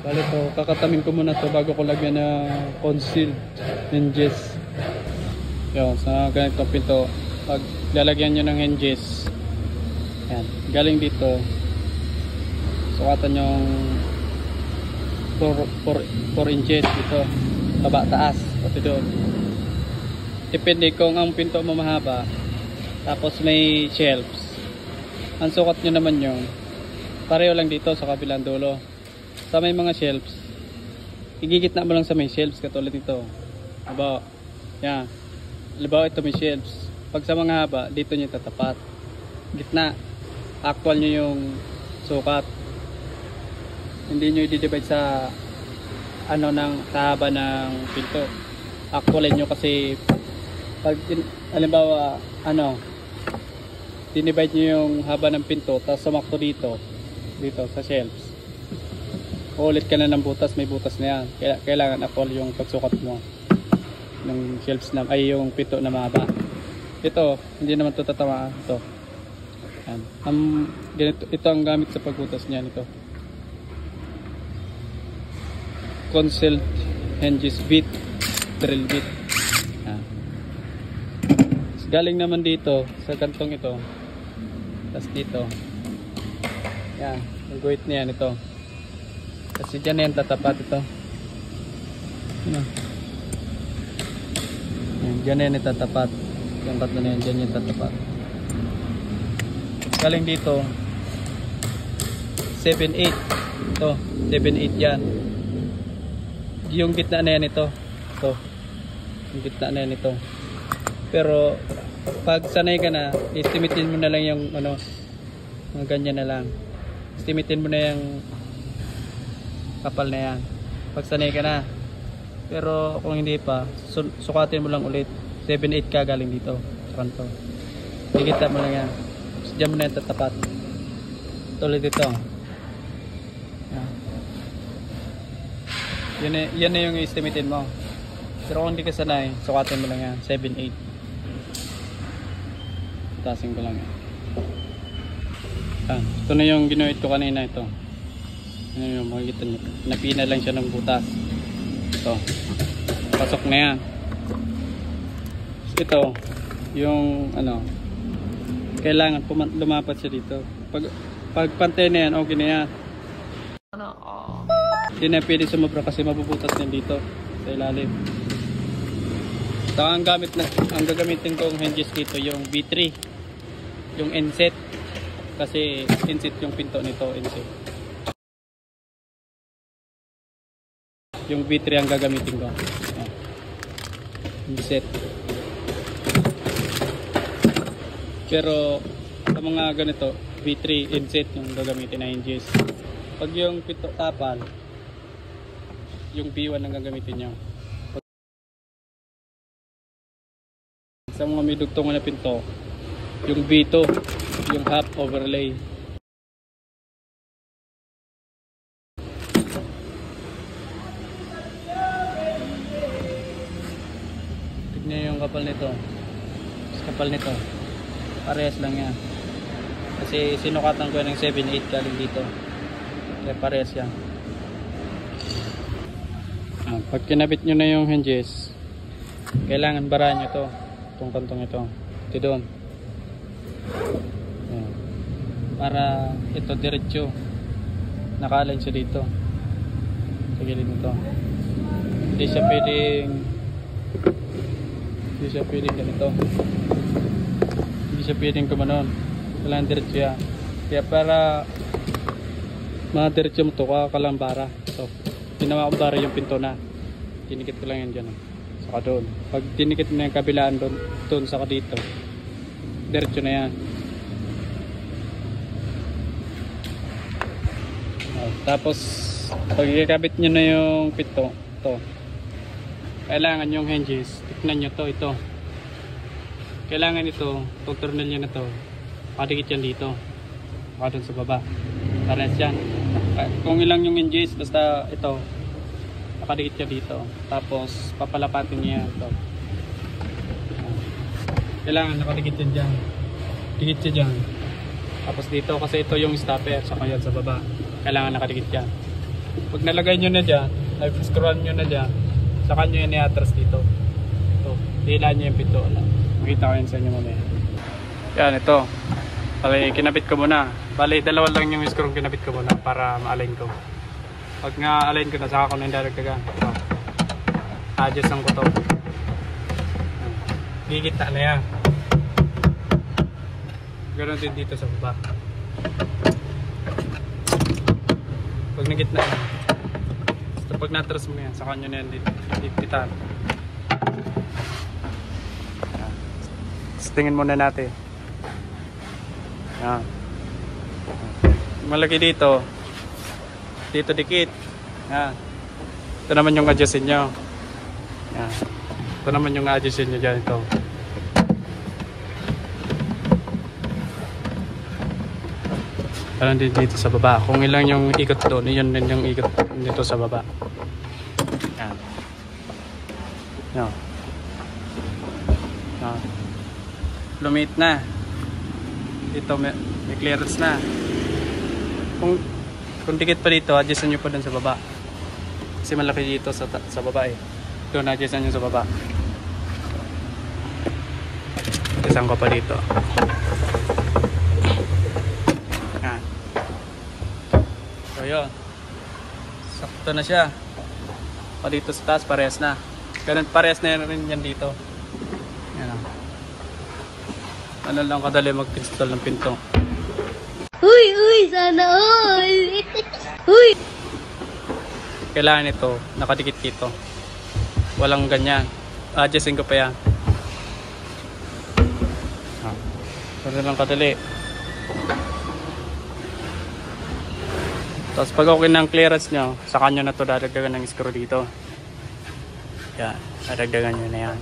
Bali to, kakatamin ko muna to bago ko lagyan na concealed hinges. Yun, sa ganito pinto, pag lalagyan nyo ng hinges, yan, galing dito, sukatan yung 4 inches dito, baba taas, pati doon. Depende kung ang pinto mo mahaba, tapos may shelves, ang sukat nyo naman yung pareho lang dito sa kabilang dulo. Sa may mga shelves, igigitna mo lang sa may shelves katulad nito. Halimbawa, yan. Halimbawa ito may shelves. Pag sa mga haba, dito nyo tatapat. Gitna, actual nyo yung sukat. Hindi nyo i-divide sa sa haba ng pinto. Actualin nyo kasi pag halimbawa dinivide nyo yung haba ng pinto tapos sumakto dito sa shelves. Ulit ka na ng butas, may butas na yan. Kailangan actual yung pagsukat mo ng shelves na ay yung pinto na mahaba. Ito, hindi naman ito tatamaan. Ito. Yan. Ito ang gamit sa pagbutas niyan ito. Concealed hinges bit, drill bit. Yan. Galing naman dito sa kantong ito. Tapos dito. Yan, yung guhit niya ito. Kasi dyan na yan tatapat ito. Dyan na yan tatapat. Yung katlo na yan, dyan yan tatapat. Galing dito 7-8. Ito 7-8 yan. Yung gitna na yan ito. Ito. Yung gitna na yan ito. Pero pag sanay ka na, estimatein mo na lang yung mga ganyan na lang. Estimatein mo na yung kapal na yan pag sanay ka na. Pero kung hindi pa, sukatin mo lang ulit. 7-8 ka galing dito sa kanto. Higita mo lang yan. Diyan mo na yan tatapat. Tulad dito. Yan na yung estimatein mo. Pero kung hindi ka sanay, sukatin mo lang yan. 7-8. Tasin ko lang yan. Ito na yung ginuhit ko kanina ito. Ano yung makikita nyo, napina lang siya ng butas. Ito, pasok na yan. Ito yung kailangan lumapat siya dito. Pag pantay na yan, okay na yan. Hindi na pwede sumobra kasi mabubutas na dito sa ilalim. So ang gagamitin kong hinges dito yung B3, yung inset, kasi inset yung pinto nito, inset. Yung B3 ang gagamitin ko. Inset. Pero sa mga ganito, B3 inset yung gagamitin na hinges. Pag yung pinto tapal, yung B1 ang gagamitin nyo. Sa mga may dugtong na pinto, yung B2, yung half overlay. Tignan yung kapal nito. Kapal nito. Parehas lang yan. Kasi sinukatan ko ng 7-8 galing dito. Kaya parehas yan. Pag kinabit nyo na yung hinges, kailangan barahan nyo to. Itong kantong ito. Ito doon. Para ito diretso. Naka-align siya dito. Sa gilid nito. Hindi siya pwedeng ganito. Hindi siya pwedeng kumanon. Kailangan diretso yan. Kaya para madiretso mo ito, kakalang bara. So, ginawa ko bara yung pinto na. Tinikit ko lang yan dyan. Saka doon. Pag tinikit mo na yung kabilaan doon saka dito, diretso na yan. Tapos pag ikabit nyo na yung pinto, ito, kailangan yung hinges, tignan nyo to, ito. Kailangan ito, itong tornilyo na to, makadikit yan dito, maka doon sa baba. Parehas yan. Kung ilang yung hinges, basta ito, nakadikit yan dito. Tapos papalapatin niya ito. Kailangan nakadikit yan dyan. Dikit siya dyan. Tapos dito kasi ito yung stopper, saka yan sa baba. Kailangan nakadikit yan. Pag nalagay nyo na dyan, nag-scroll nyo na dyan, saka nyo yan i-atras dito. Ito, hilaan nyo yung pinto. Makita ko yun sa inyo mamaya. Yan, ito. Bali, kinabit ko muna. Bali, dalawa lang yung screw kinabit ko muna para ma-align ko. Pag nga-align ko na, saka ko na yung daragdagan. Ito. Adjust ko to. Gigita na yan. Ganon din dito sa baba. Pag nagitna na, basta pag natras mo yan, saka nyo na yan dititan. Tingin muna natin. Yan. Malaki dito. Dito dikit. Yan. Ito naman yung adjustin nyo. Yan. Ito naman yung adjustin nyo dyan. Ito. Parang dito sa baba. Kung ilang yung ikot doon, yun din yung ikot dito sa baba. Yan. Yan. Yan. Lumit na. Dito may clearance na. Kung dikit pa dito, adjustan nyo pa dun sa baba. Kasi malaki dito sa baba eh. Doon adjustan nyo sa baba. Adjustan ko pa dito. Yan. So yun. Sakto na siya. O dito sa taas, parehas na. Ganun parehas na rin yan dito. Yan o. Ano lang kadali mag-install ng pinto. Uy, sana all. Uy. Kailangan ito, nakadikit dito. Walang ganyan. Adjustin ko pa yan. Ano lang kadali. Tapos pag okay ng clearance nyo, saka nyo na ito dadagdagan ng screw dito. Yan, dadagdagan nyo na yan.